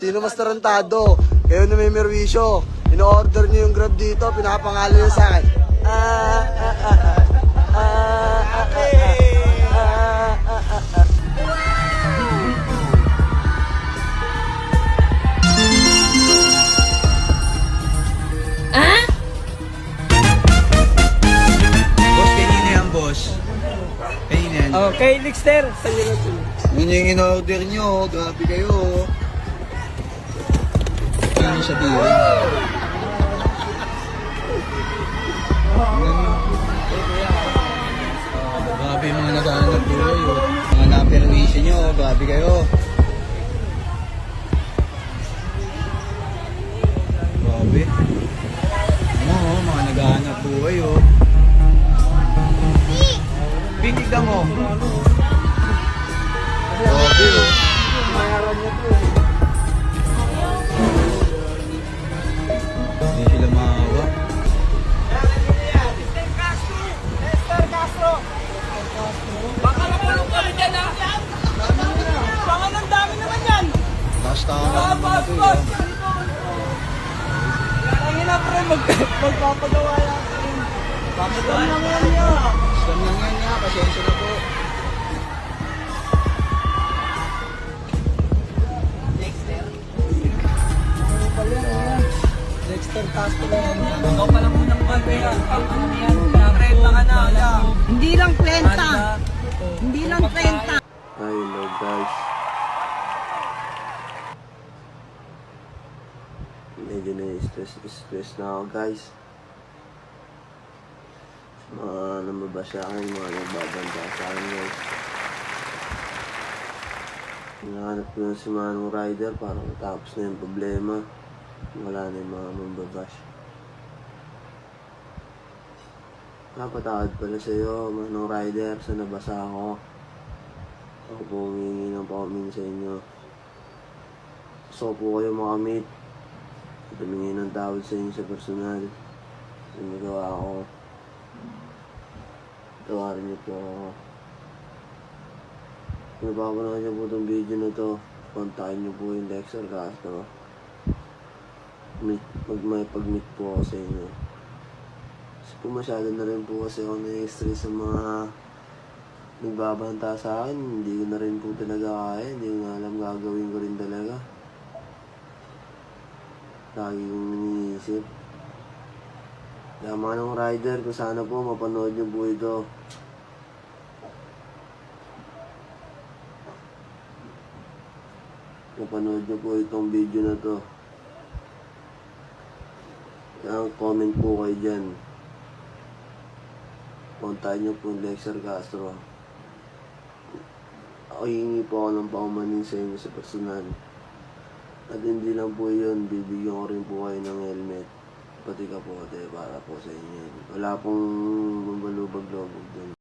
Sino mas tarantado? Kayo na may merwisyo. Ino-order niyo yung Grab dito, pinapangalan niyo sa akin. Boss, kanina yan, boss. Kanina yan. Okay, Lixter. Yun yung in-order nyo. Grabe kayo. Kanina siya diyo. Grabe yung mga nag-aanap buhay. Mga na-permission nyo. Grabe kayo. Grabe. Ano, mga nag-aanap buhay, oh. Pinigdan mo. Grabe, oh. Hindi sila maawa. Baka nakulong kami dyan, ha? Baka nang dami naman yan. Basta ako naman ito, eh. Ang ina, pre, magpapagawa yan. Papagawa lang yan niya. Scam lang yan nga, pasensya na po. Dexter Castro yan. Ikaw pa lang unang bag yan. Ano yan? Nakrenta ka na. Hindi lang 30. Hindi lang 30. Ay, Lord guys. Medyo na-stress na ako guys. Mga namabasa akin, mga nagbabanda sa akin guys. Hinahanap ko na si Manong Rider para matapos na yung problema. Wala na yung mga mambabash. Napatawad pala sa'yo, Manong Rider, sa nabasa ako. Ako po humingi ng paumin sa inyo. Gusto ko po kayo makamit. Humingi ng tawad sa inyo sa personal. Sa nagawa ko. Tawarin niyo po ako. Kung napapanood niyo po itong video na to, kontakin niyo po yung Lexer Castro. May pag-meet po ako sa inyo. Kasi po masyado na rin po kasi ako na-stress sa mga nagbabanta sa akin. Hindi ko na rin po talaga kaya. Hindi ko na alam gagawin ko rin talaga. Lagi kong iniisip. Kaya Manong Rider, kung sana po mapanood niyo po ito. Mapanood niyo po itong video na to. Kaya comment po kayo dyan. Kontakin niyo po yung Lexer Castro. Ako hingi po ako ng paumanin sa inyo sa personal. At hindi lang po yun, bibigyan ko rin po kayo ng helmet. Pati kapote para po sa inyo. Wala pong mabalubag-lubog dun.